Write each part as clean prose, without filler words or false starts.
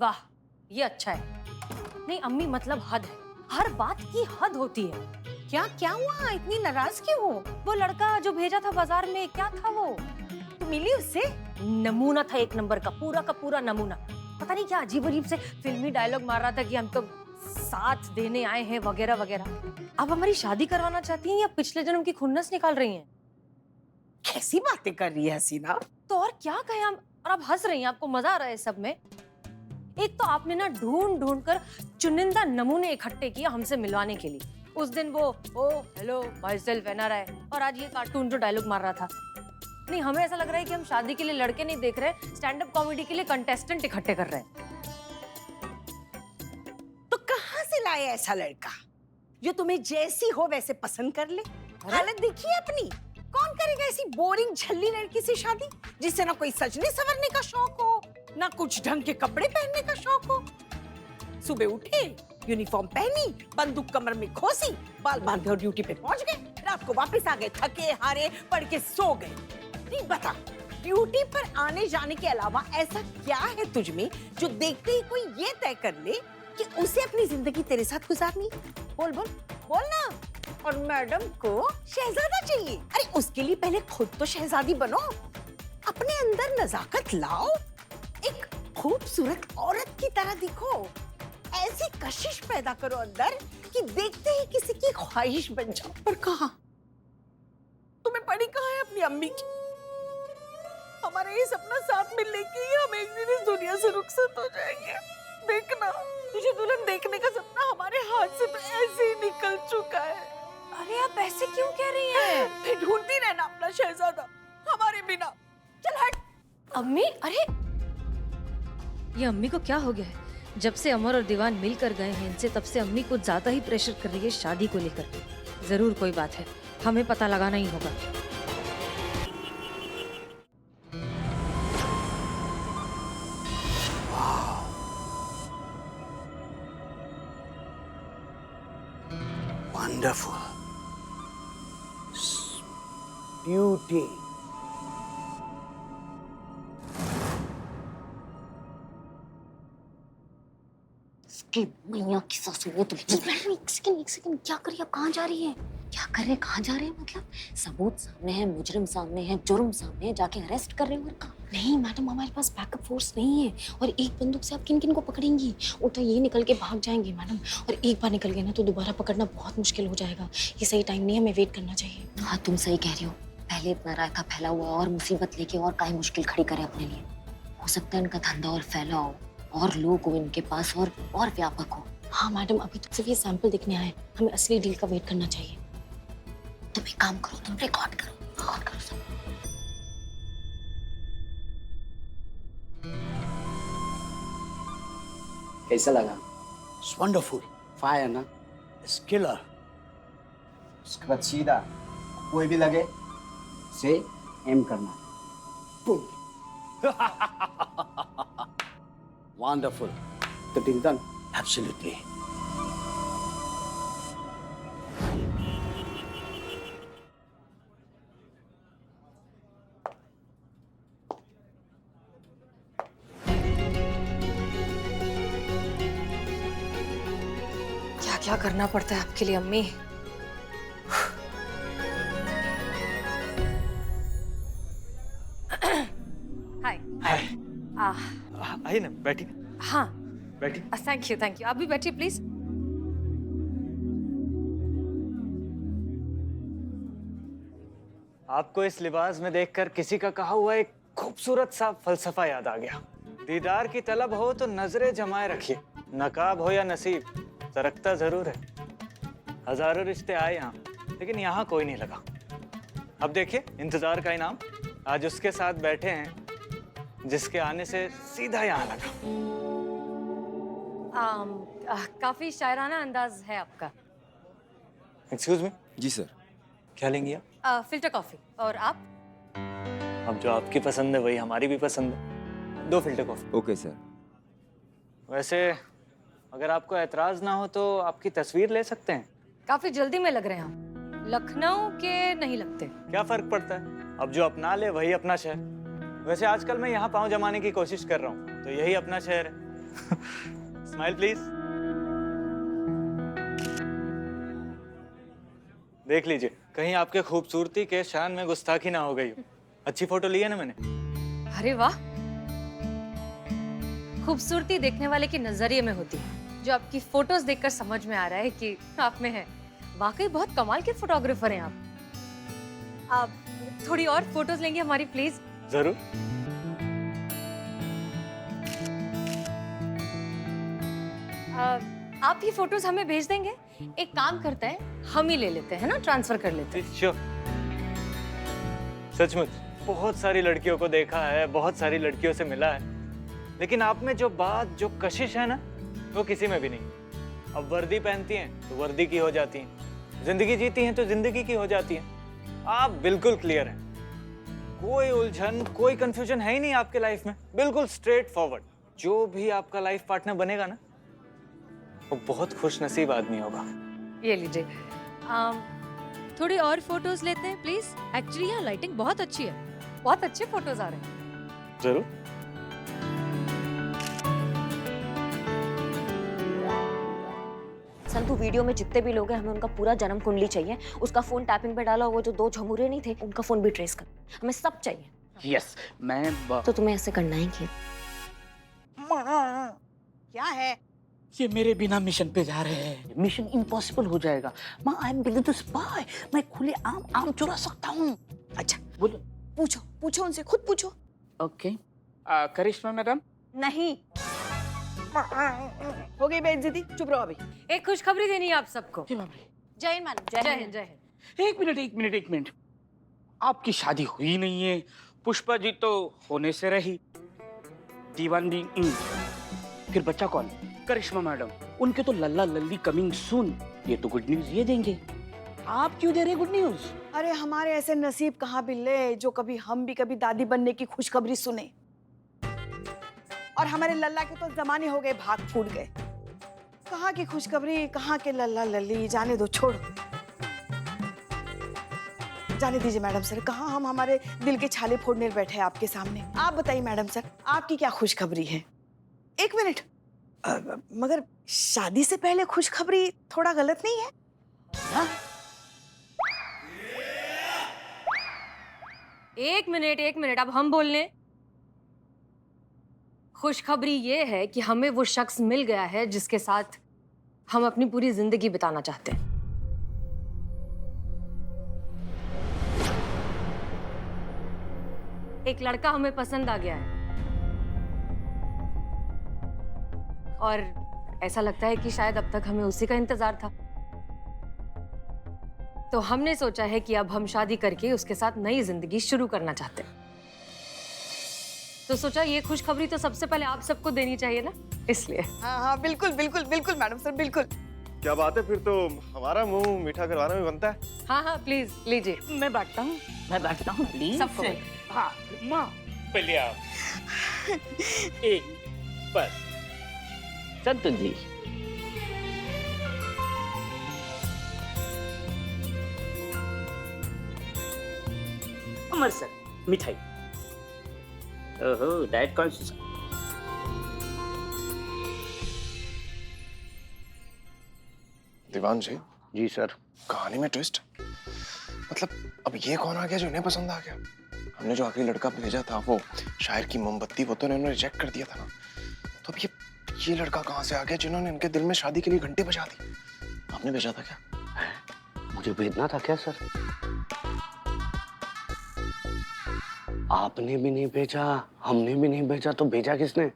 वाह, ये अच्छा है। नहीं अम्मी, मतलब हद है, हर बात की हद होती है। क्या क्या हुआ, इतनी नाराज क्यों हो? वो लड़का जो भेजा था बाजार में, क्या था वो? तू मिली उससे? नमूना था, एक नंबर का पूरा नमूना। पता नहीं क्या अजीब अजीब से फिल्मी डायलॉग मार रहा था कि हम तो साथ देने आए हैं वगैरह वगैरह। अब हमारी शादी करवाना चाहती हैं या पिछले जन्म की खुन्नस निकाल रही हैं? कैसी बातें कर रही है हसीना? तो और क्या कहें हम? और आप हंस रही हैं, आपको मजा आ रहा है सब में? एक तो आपने ना ढूंढ ढूंढ कर चुनिंदा नमूने इकट्ठे किए हमसे मिलवाने के लिए। उस दिन वो ओ हेलो माई सेल्फ एनआरआई, और आज ये कार्टून जो डायलॉग मार रहा था। नहीं, हमें ऐसा लग रहा है कि हम शादी के लिए लड़के नहीं देख रहे, स्टैंड अप कॉमेडी के लिए कंटेस्टेंट इकट्ठे कर रहे हैं। तो कहाँ से लाए ऐसा लड़का जो तुम्हें जैसी हो वैसे पसंद कर ले? हालत देखिए अपनी। कौन करेगा ऐसी बोरिंग झल्ली लड़की से शादी, जिससे ना कोई सजने संवरने का शौक हो, ना कुछ ढंग के कपड़े पहनने का शौक हो। सुबह उठे, यूनिफॉर्म पहनी, बंदूक कमर में खोसी, बाल बांधे और ड्यूटी पे पहुंच गए। रात को वापस आ गए थके हारे, पढ़ के सो गए। नहीं बता, ड्यूटी पर आने जाने के अलावा ऐसा क्या है तुझ में जो देखते ही कोई ये तय कर ले कि उसे अपनी जिंदगी तेरे साथ गुजारनी? बोल बोल बोल ना। और मैडम को शहजादा चाहिए। अरे उसके लिए पहले खुद तो शहजादी बनो, अपने अंदर नजाकत लाओ, एक खूबसूरत औरत की तरह दिखो। ऐसी कशिश पैदा करो अंदर कि देखते ही किसी की ख्वाहिश बन जाओ। पर कहाँ, तुम्हें पड़ी कहाँ है अपनी अम्मी की? हमारा ये सपना साथ में लेके ही हम एक दिन इस दुनिया से रुखसत हो जाएंगे। देखना, तुझे दुल्हन देखने का सपना हमारे हाथ से तो ऐसे ही निकल चुका है। अरे आप ऐसे क्यों कह रही हैं? फिर ढूंढती रहना अपना शहजादा हमारे बिना। चल हट। अम्मी, अरे ये अम्मी को क्या हो गया है? जब से अमर और दीवान मिलकर गए हैं इनसे, तब से अम्मी कुछ ज्यादा ही प्रेशर कर रही है शादी को लेकर। जरूर कोई बात है, हमें पता लगाना ही होगा। Wonderful. Beauty. इसकी मैया की सासू है तुम। एक सेकंड, क्या कर रही है? कहाँ जा रही है? क्या कर रहे हैं? कहाँ जा रहे हैं? मतलब सबूत सामने है, मुजरिम सामने है, जुर्म सामने है, जाके अरेस्ट कर रहे हो? और कहाँ? नहीं मैडम, हमारे पास बैकअप फोर्स नहीं है, और एक बंदूक से आप किन किन को पकड़ेंगी? वो तो ये निकल के भाग जाएंगे मैडम, और एक बार निकल गए ना तो दोबारा पकड़ना बहुत मुश्किल हो जाएगा। ये सही टाइम नहीं है, हमें वेट करना चाहिए। हाँ तुम सही कह रही हो, पहले इतना रायता फैला हुआ और मुसीबत लेके और काहे मुश्किल खड़ी करे अपने लिए। हो सकता है इनका धंधा और फैला हो, और लोग हो इनके पास, और व्यापक हो। हाँ मैडम, अभी तो सिर्फ ये सैंपल दिखने आए, हमें असली डील का वेट करना चाहिए। तुम एक काम करो, तुम रिकॉर्ड करो सब। कैसा लगा? It's wonderful. Fire ना? It's killer. उसके बाद सीधा कोई भी लगे से एम करना। Boom. Wonderful. The deal done? Absolutely. क्या क्या करना पड़ता है आपके लिए अम्मी। हाय। हाय। आह, आइए ना, बैठिए। हाँ बैठिए। थैंक यू, आप भी बैठिए प्लीज। आपको इस लिबास में देखकर किसी का कहा हुआ एक खूबसूरत सा फलसफा याद आ गया। दीदार की तलब हो तो नजरें जमाए रखिए, नकाब हो या नसीब, सरकता जरूर है। हजारों रिश्ते आए यहाँ, लेकिन यहाँ कोई नहीं लगा। अब देखिए इंतजार का इनाम, आज उसके साथ बैठे हैं जिसके आने से सीधा यहाँ लगा। काफी शायराना अंदाज है आपका। Excuse me. जी सर। क्या लेंगी आप? Filter coffee. और आप? अब जो आपकी पसंद है वही हमारी भी पसंद है। 2 फिल्टर कॉफी। Okay sir. वैसे अगर आपको एतराज ना हो तो आपकी तस्वीर ले सकते हैं। काफी जल्दी में लग रहे हैं आप, लखनऊ के नहीं लगते। क्या फर्क पड़ता है, अब जो अपना ले वही अपना शहर। वैसे आजकल मैं यहाँ पाँव जमाने की कोशिश कर रहा हूँ, तो यही अपना शहर है। Smile please. देख लीजिए, कहीं आपके खूबसूरती के शान में गुस्ताखी ना हो गई हो। अच्छी फोटो ली है ना मैंने? अरे वाह, खूबसूरती देखने वाले के नजरिए में होती है, जो आपकी फोटोज देखकर समझ में आ रहा है कि आप में है। वाकई बहुत कमाल के फोटोग्राफर हैं आप थोड़ी और फोटोज लेंगे हमारी प्लीज? जरूर। आप ये फोटोज हमें भेज देंगे? एक काम करते हैं, हम ही ले लेते हैं ना, ट्रांसफर कर लेते हैं। श्योर। सचमुच बहुत सारी लड़कियों को देखा है, बहुत सारी लड़कियों से मिला है, लेकिन आप में जो बात, जो कशिश है ना, वो किसी में भी नहीं। अब वर्दी पहनती हैं तो वर्दी की हो जाती हैं, जिंदगी जीती हैं तो जिंदगी की हो जाती हैं। आप बिल्कुल क्लियर हैं, कोई उलझन, कोई कंफ्यूजन है ही नहीं आपके लाइफ में, बिल्कुल स्ट्रेट फॉरवर्ड। जो भी आपका लाइफ पार्टनर बनेगा ना, वो बहुत खुश नसीब आदमी होगा। ये लीजिए। थोड़ी और फोटोज लेते हैं प्लीज। एक्चुअली यहाँ लाइटिंग बहुत अच्छी है, बहुत अच्छे फोटोज आ रहे हैं। जरूर। संतु, वीडियो में जितने भी लोग हैं, हमें उनका पूरा जन्म कुंडली चाहिए। उसका फोन टैपिंग पे डाला हुआ जो 2 झमुरे नहीं थे, उनका फोन भी ट्रेस कर, हमें सब चाहिए। यस मैं तो तुम्हें ऐसे करना है कि क्या है? ये मेरे बिना मिशन पे जा रहे हैं, मिशन इम्पॉसिबल हो जाएगा। माँ I am big the spy, मैं खुले आम चुरा सकता हूँ। अच्छा बोलो। पूछो पूछो उनसे, खुद पूछो। ओके करिश्मा मैडम। नहीं हो गई बेइज्जती, चुप रहो अभी। एक खुशखबरी देनी है आप सबको। जय हिंद मैडम। जय हिंद, जय हिंद। एक मिनट, आपकी शादी हुई नहीं है, पुष्पा जी तो होने से रही, दीवानगी फिर बच्चा कौन? करिश्मा मैडम, उनके तो लल्ला लल्ली कमिंग सून। ये तो गुड न्यूज ये देंगे, आप क्यों दे रहे गुड न्यूज? अरे हमारे ऐसे नसीब कहाँ बिल्ले, जो कभी हम भी कभी दादी बनने की खुशखबरी सुने। और हमारे लल्ला के तो जमाने हो गए, भाग फूट गए। कहाँ की खुशखबरी, कहाँ के लल्ला लल्ली, जाने दो, छोड़ो। जाने दीजिए मैडम सर, कहाँ हम हमारे दिल के छाले फोड़ने बैठे हैं आपके सामने। आप बताइए मैडम सर, आपकी क्या खुशखबरी है? एक मिनट, मगर शादी से पहले खुशखबरी थोड़ा गलत नहीं है? हाँ? एक मिनट, अब हम बोल लें। खुशखबरी ये है कि हमें वो शख्स मिल गया है जिसके साथ हम अपनी पूरी जिंदगी बिताना चाहते हैं। एक लड़का हमें पसंद आ गया है और ऐसा लगता है कि शायद अब तक हमें उसी का इंतजार था। तो हमने सोचा है कि अब हम शादी करके उसके साथ नई जिंदगी शुरू करना चाहते हैं। तो सोचा ये खुशखबरी तो सबसे पहले आप सबको देनी चाहिए ना, इसलिए। हाँ हाँ बिल्कुल बिल्कुल बिल्कुल मैडम सर, बिल्कुल। क्या बात है, फिर तो हमारा मुंह मीठा करवाना भी बनता है। हाँ हाँ प्लीज लीजिए। मैं बैठता हूँ प्लीज। सबको। हाँ माँ पहले आप। एक बस संतु जी। अमर सर मिठाई। ओहो डाइट कॉन्शियस। दीवान जी। जी सर। कहानी में ट्विस्ट, मतलब अब ये कौन आ गया जो इन्हें पसंद आ गया? हमने जो आखिरी लड़का भेजा था, वो शायर की मोमबत्ती, वो तो इन्होंने रिजेक्ट कर दिया था ना। तो अब ये लड़का कहाँ से आ गया जिन्होंने इनके दिल में शादी के लिए घंटी बजा दी? आपने भेजा था क्या? मुझे भेजना था क्या सर? आपने भी नहीं भेजा, हमने भी नहीं भेजा, तो भेजा किसने?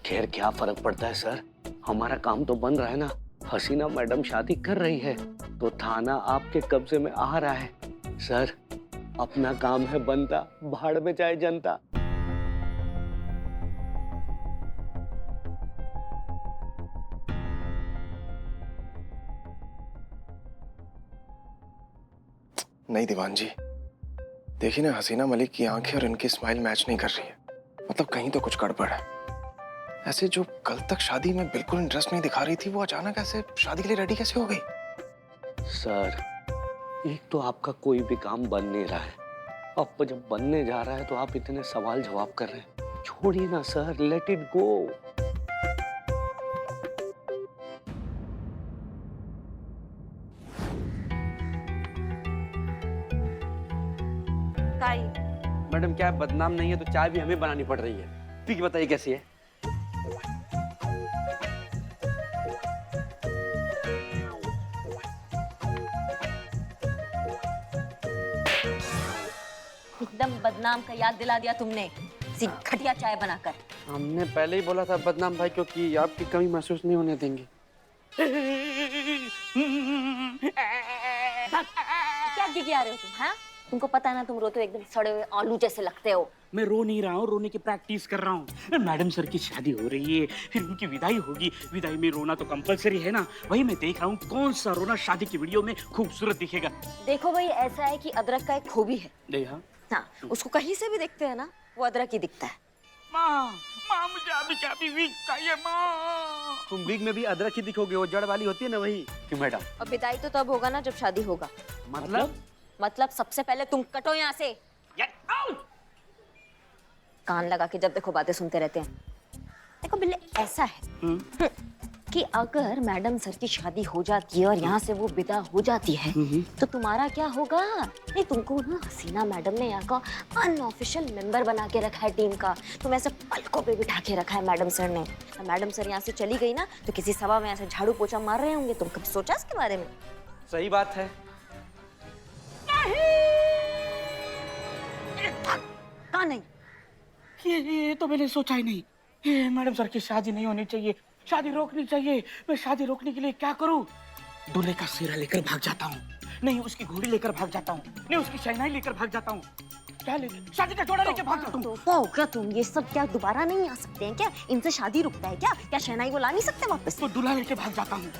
खैर क्या फर्क पड़ता है सर, हमारा काम तो बन रहा है ना। हसीना मैडम शादी कर रही है तो थाना आपके कब्जे में आ रहा है। सर अपना काम है बनता, भाड़ में जाए जनता। नहीं दीवान जी, देखिए ना, हसीना मलिक की आंखें और इनकी स्माइल मैच नहीं कर रही है। मतलब कहीं तो कुछ गड़बड़ है। ऐसे जो कल तक शादी में बिल्कुल इंटरेस्ट नहीं दिखा रही थी, वो अचानक ऐसे शादी के लिए रेडी कैसे हो गई? सर एक तो आपका कोई भी काम बन नहीं रहा है, अब जब बनने जा रहा है तो आप इतने सवाल जवाब कर रहे हैं। छोड़िए ना sir, let it go. Madam क्या बदनाम नहीं है तो चाय भी हमें बनानी पड़ रही है। पी के बताइए कैसी है। एकदम बदनाम का याद दिला दिया तुमने, सी घटिया चाय बनाकर। हमने पहले ही बोला था बदनाम भाई, क्योंकि आपकी कमी महसूस नहीं होने देंगे। क्या गिगिया रहे हो तुम? हाँ, तुमको पता है ना तुम रोते हो एकदम सड़े हुए आलू जैसे लगते हो। मैं रो नहीं रहा हूँ, रोने की प्रैक्टिस कर रहा हूँ। मैडम सर की शादी हो रही है, फिर उनकी विदाई होगी, विदाई में रोना तो कंपलसरी है ना। वही मैं देख रहा हूँ कौन सा रोना शादी की वीडियो में खूबसूरत दिखेगा। देखो भाई, ऐसा है कि अदरक का एक खूबी है। देखा? हाँ, उसको कहीं से भी देखते हैं ना, वो अदरक ही दिखता है। माँ, माँ मुझे अभी चाबी वीक चाहिए माँ। तुम वीक में भी अदरक ही दिखोगे, वो जड़ वाली होती है ना वही। क्यों मैडम? और विदाई तो तब होगा ना जब शादी होगा। मतलब सबसे पहले तुम कटो यहाँ से। कान लगा के जब देखो बातें सुनते रहते हैं। देखो बिल्ले, ऐसा है कि अगर मैडम सर की शादी हो जाती है और यहाँ से वो विदा हो जाती है तो तुम्हारा क्या होगा? नहीं, तुमको ना हसीना मैडम ने यहाँ का अनऑफिशियल मेंबर बना के रखा है टीम का। तुम ऐसे पलकों पे बिठा के रखा है मैडम सर ने। मैडम सर यहाँ से चली गई ना तो किसी सभा में ऐसे झाड़ू पोछा मार रहे होंगे। तुम कभी सोचा इसके बारे में? सही बात है। कहाँ नहीं? ये तो मैंने सोचा ही नहीं। ये मैडम सर की शादी नहीं होनी चाहिए, शादी रोकनी चाहिए। मैं शादी रोकने के लिए क्या करूं? दूल्हे का सिरा लेकर भाग जाता हूँ, नहीं उसकी घोड़ी लेकर भाग जाता हूँ, नहीं उसकी शहनाई लेकर भाग जाता हूँ। क्या लेकर? शादी का जोड़ा लेकर भाग जाता हूँ। तो क्या तुम ये सब क्या दोबारा नहीं आ सकते हैं क्या? इनसे शादी रुकता है क्या? क्या शहनाई को ला नहीं सकते वापस? तो दूल्हा लेके भाग जाता हूँ।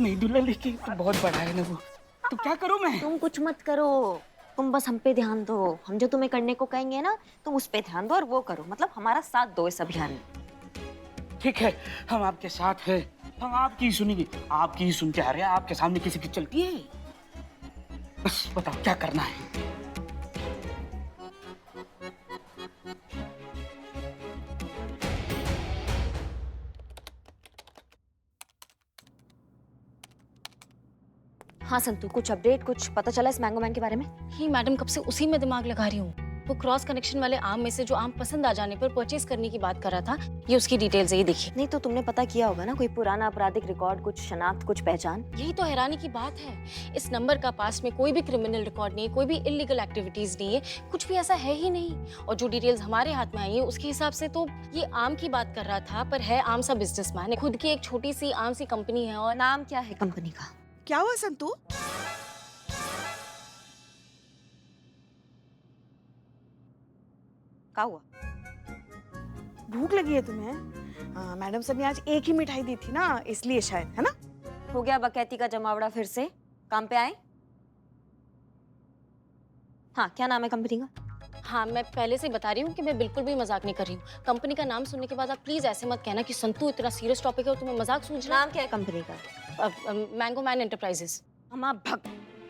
नहीं, दूल्हा लेके तो बहुत बड़ा है ना वो। तो क्या करूं मैं? तुम कुछ मत करो, तुम बस हम पे ध्यान दो। हम जो तुम्हें करने को कहेंगे ना तुम उस पे ध्यान दो और वो करो। मतलब हमारा साथ दो इस अभियान में। ठीक है, हम आपके साथ हैं, हम आपकी ही सुनेंगे, आपकी ही सुनते आ रहे हैं। आपके सामने किसी की चलती है? बस बताओ क्या करना है। हाँ संतू, कुछ अपडेट, कुछ पता चला इस मैंगो मैन के बारे में? ही मैडम, कब से उसी में दिमाग लगा रही हूँ। वो क्रॉस कनेक्शन वाले आम में से जो आम पसंद आ जाने पर परचेज करने की बात कर रहा था, ये उसकी डिटेल्स है, ये देखिए। नहीं तो तुमने पता किया होगा ना, कोई पुराना आपराधिक रिकॉर्ड, कुछ शनाख्त, कुछ पहचान? यही तो हैरानी की बात है। इस नंबर का पास में कोई भी क्रिमिनल रिकॉर्ड नहीं है, कोई भी इलीगल एक्टिविटीज नहीं है, कुछ भी ऐसा है ही नहीं। और जो डिटेल्स हमारे हाथ में आई है उसके हिसाब से तो ये आम की बात कर रहा था, पर है आम सा बिजनेसमैन है, खुद की एक छोटी सी आम सी कंपनी है। और नाम क्या है कंपनी का? क्या हुआ संतू? क्या हुआ? भूख लगी है तुम्हें? मैडम सर ने आज एक ही मिठाई दी थी ना, इसलिए शायद, है ना? हो गया बकैती का जमावड़ा फिर से? काम पे आए? हाँ, क्या नाम है कंपनी का? हाँ, मैं पहले से बता रही हूँ कि मैं बिल्कुल भी मजाक नहीं कर रही हूँ। कंपनी का नाम सुनने के बाद आप प्लीज ऐसे मत कहना कि संतू इतना सीरियस टॉपिक है और तुम्हें मजाक सूझ रहा नाम क्या है कंपनी का? है। Mango man enterprises. हम आप भग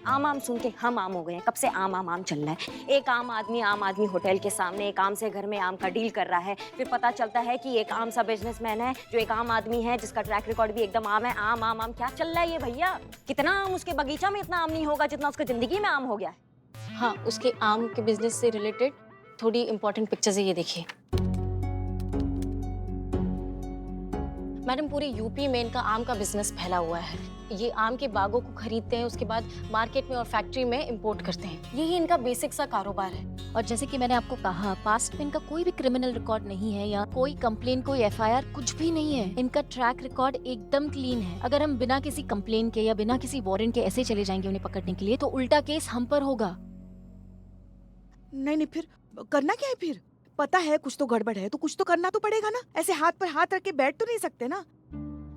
आम आम सुन के हम आम हो गए हैं। कब से आम आम आम चल रहा है। एक आम आदमी होटल के सामने एक आम से घर में आम का डील कर रहा है। फिर पता चलता है कि एक आम सा बिजनेसमैन है जो एक आम आदमी है जिसका ट्रैक रिकॉर्ड भी एकदम आम है। आम आम आम क्या चल रहा है ये भैया? कितना आम उसके बगीचा में इतना आम नहीं होगा जितना उसकी जिंदगी में आम हो गया है। हाँ, उसके आम के बिजनेस से रिलेटेड थोड़ी इंपॉर्टेंट पिक्चर्स है, ये देखिए। मैडम, पूरे यूपी में इनका आम का बिजनेस फैला हुआ है। ये आम के बागों को खरीदते हैं, उसके बाद मार्केट में और फैक्ट्री में इंपोर्ट करते हैं। यही इनका बेसिक सा कारोबार है। और जैसे कि मैंने आपको कहा, पास्ट में इनका कोई भी क्रिमिनल रिकॉर्ड नहीं है या कोई कंप्लेन, कोई एफआईआर, कुछ भी नहीं है। इनका ट्रैक रिकॉर्ड एकदम क्लीन है। अगर हम बिना किसी कंप्लेन के या बिना किसी वारंट के ऐसे चले जाएंगे उन्हें पकड़ने के लिए तो उल्टा केस हम पर होगा। नहीं, फिर करना क्या है? फिर पता है कुछ तो गड़बड़ है तो कुछ तो करना तो पड़ेगा ना। ऐसे हाथ पर हाथ रख के बैठ तो नहीं सकते ना।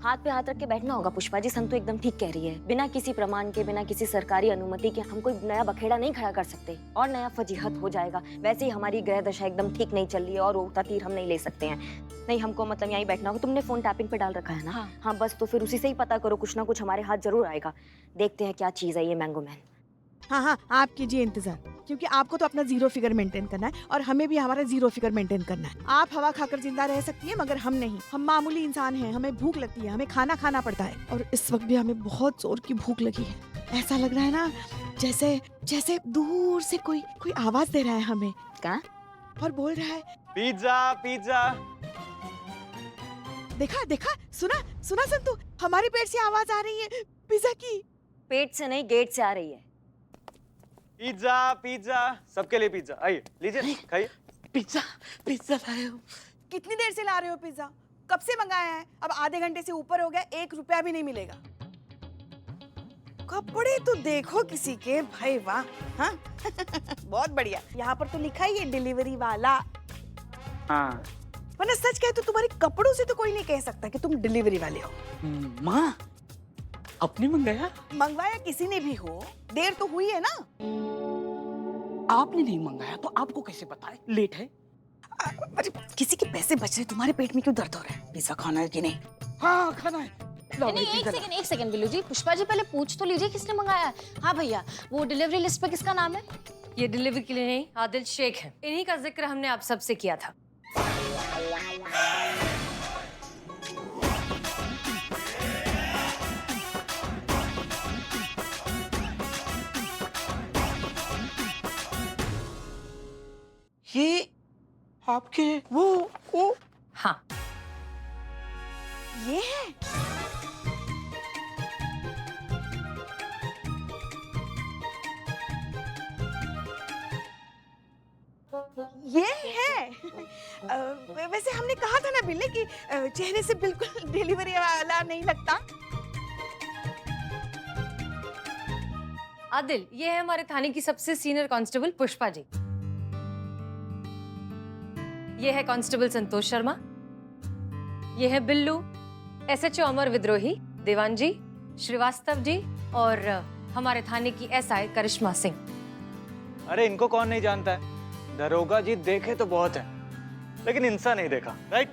हाथ पे हाथ रख के बैठना होगा पुष्पा जी। संतु एकदम ठीक कह रही है। बिना किसी प्रमाण के, बिना किसी सरकारी अनुमति के हम कोई नया बखेड़ा नहीं खड़ा कर सकते और नया फजीहत हो जाएगा। वैसे ही हमारी ग्रह दशा एकदम ठीक नहीं चल रही है और उड़ता तीर हम नहीं ले सकते हैं। नहीं, हमको मतलब यहीं बैठना होगा। तुमने फोन टैपिंग पे डाल रखा है ना? हाँ, बस तो फिर उसी से ही पता करो। कुछ ना कुछ हमारे हाथ जरूर आएगा। देखते हैं क्या चीज है ये मैंगो मैन। हाँ, आप कीजिए इंतजार, क्योंकि आपको तो अपना जीरो फिगर मेंटेन करना है और हमें भी हमारा जीरो फिगर मेंटेन करना है। आप हवा खाकर जिंदा रह सकती हैं मगर हम नहीं। हम मामूली इंसान हैं, हमें भूख लगती है, हमें खाना खाना पड़ता है और इस वक्त भी हमें बहुत जोर की भूख लगी है। ऐसा लग रहा है ना जैसे जैसे दूर से कोई कोई आवाज दे रहा है हमें। क्या? और बोल रहा है पिज्जा पिज्जा। देखा देखा, सुना सुना संतु, हमारे पेट से आवाज आ रही है पिज्जा की। पेट से नहीं, गेट से आ रही है। पिज्जा पिज्जा, सबके लिए पिज्जा। आइए लीजिए खाइए। पिज्जा पिज्जा लाए हो? कितनी देर से ला रहे हो पिज्जा? कब से मंगाया है? अब आधे घंटे से ऊपर हो गया, 1 रुपया भी नहीं मिलेगा। कपड़े तो देखो किसी के, भाई वाह। हाँ बहुत बढ़िया। यहाँ पर तो लिखा ही है डिलीवरी वाला। हाँ। वरना सच कहे तो तुम्हारे कपड़ों से तो कोई नहीं कह सकता कि तुम डिलीवरी वाले हो। माँ, अपने मंगाया? मंगवाया किसी ने भी हो, देर तो हुई है ना। आपने नहीं मंगाया तो आपको कैसे पता है लेट है? अरे किसी के पैसे बच रहे, तुम्हारे पेट में क्यों दर्द हो रहा है? पिज्जा खाना है कि नहीं? हाँ खाना है। लाओ नहीं, भाई, पिज्जा एक सेकंड बिल्लू जी, पुष्पा जी पहले पूछ तो लीजिए किसने मंगाया है। हाँ भैया, वो डिलीवरी लिस्ट पे किसका नाम है? ये डिलीवरी के लिए नहीं, आदिल शेख है। इन्हीं का जिक्र हमने आप सबसे किया था। ये आपके वो हाँ, ये है। ये है। वैसे हमने कहा था ना बिल्ले कि चेहरे से बिल्कुल डिलीवरी वाला नहीं लगता। आदिल, ये है हमारे थाने की सबसे सीनियर कांस्टेबल पुष्पा जी। ये है कांस्टेबल संतोष शर्मा। ये है बिल्लू, SHO अमर विद्रोही, देवान जी, श्रीवास्तव जी और हमारे थाने की SI करिश्मा सिंह। अरे इनको कौन नहीं जानता है? दरोगा जी देखे तो बहुत है, लेकिन इंसान नहीं देखा। Right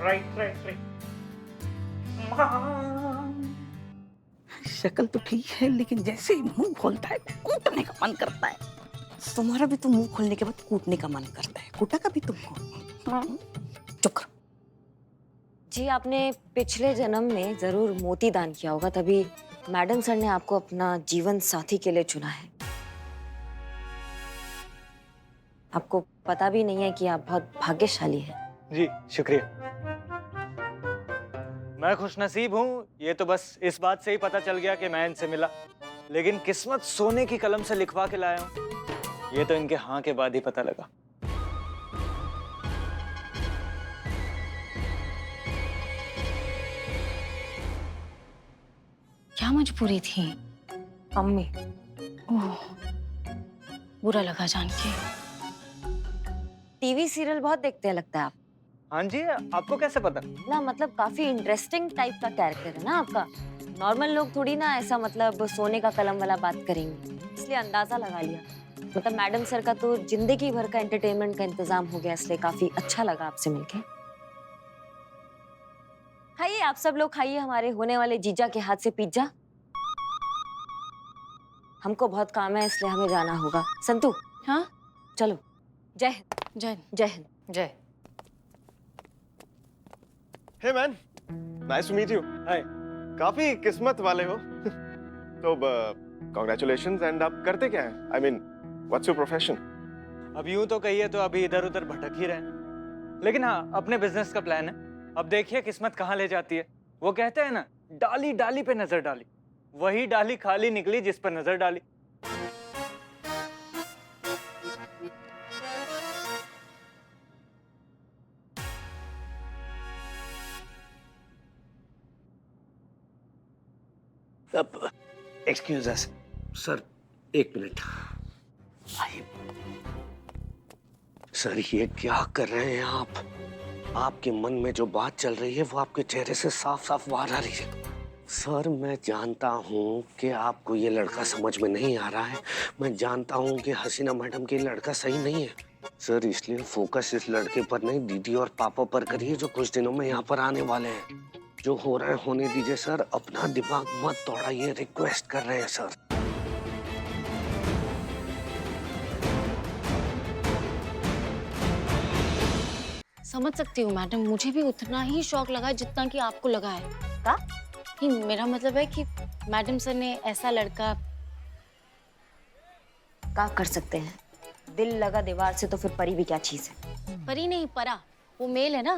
right right right. शक्ल तो ठीक है, लेकिन जैसे ही मुंह खोलता है कूटने का मन करता है। तुम्हारा भी तो मुंह खोलने के बाद कूटने का मन करता है। कूटा कभी तुमको? चुप करो। जी, आपने पिछले जन्म में जरूर मोती दान किया होगा, तभी मैडम सर ने आपको अपना जीवन साथी के लिए चुना है। आपको पता भी नहीं है कि आप बहुत भाग्यशाली हैं। जी शुक्रिया। मैं खुशनसीब हूँ, ये तो बस इस बात से ही पता चल गया कि मैं इनसे मिला, लेकिन किस्मत सोने की कलम से लिखवा के लाया हूँ, ये तो इनके हाँ के बाद ही पता लगा। क्या मजबूरी थी? अम्मी, ओह, बुरा लगा जान के। टीवी सीरियल बहुत देखते हैं लगता है आप। हाँ जी, आपको कैसे पता? ना मतलब काफी इंटरेस्टिंग टाइप का कैरेक्टर है ना आपका। नॉर्मल लोग थोड़ी ना ऐसा मतलब सोने का कलम वाला बात करेंगे, इसलिए अंदाजा लगा लिया। मतलब मैडम सर का तो जिंदगी भर का एंटरटेनमेंट का इंतजाम हो गया, इसलिए काफी अच्छा लगा आपसे मिलके। खाइए, आप सब लोग खाइए हमारे होने वाले जीजा के हाथ से पिज्जा। हमको बहुत काम है, इसलिए हमें जाना होगा। संतू, हाँ चलो। जय हिंद। जय हिंद। जय हिंद। जय। Hey man, nice to meet you. Hi, काफी किस्मत वाले हो। तो कांग्रेचुलेशंस। एंड आप करते क्या हैं? I mean, what's your profession? अब यूं तो कहिए तो अभी इधर उधर भटक ही रहे हैं, लेकिन हाँ अपने बिजनेस का प्लान है। अब देखिए किस्मत कहाँ ले जाती है। वो कहते हैं ना, डाली डाली पे नजर डाली, वही डाली खाली निकली जिस पर नजर डाली। अब एक्सक्यूज अस सर, 1 मिनट। सर, ये क्या कर रहे हैं आप? आपके मन में जो बात चल रही है वो आपके चेहरे से साफ साफ बाहर आ रही है। सर, मैं जानता हूँ कि आपको ये लड़का समझ में नहीं आ रहा है। मैं जानता हूँ कि हसीना मैडम के लड़का सही नहीं है। सर, इसलिए फोकस इस लड़के पर नहीं, दीदी और पापा पर करिए, जो कुछ दिनों में यहाँ पर आने वाले हैं। जो हो रहा है होने दीजिए सर, अपना दिमाग मत दौड़ाइए, रिक्वेस्ट कर रहे हैं सर। समझ सकती हूँ मैडम, मुझे भी उतना ही शौक लगा जितना कि आपको लगा है। का? मेरा मतलब है कि मैडम सर ने ऐसा लड़का क्या कर सकते हैं, दिल लगा दीवार से तो फिर परी भी क्या चीज है। परी नहीं, परा, वो मेल है ना।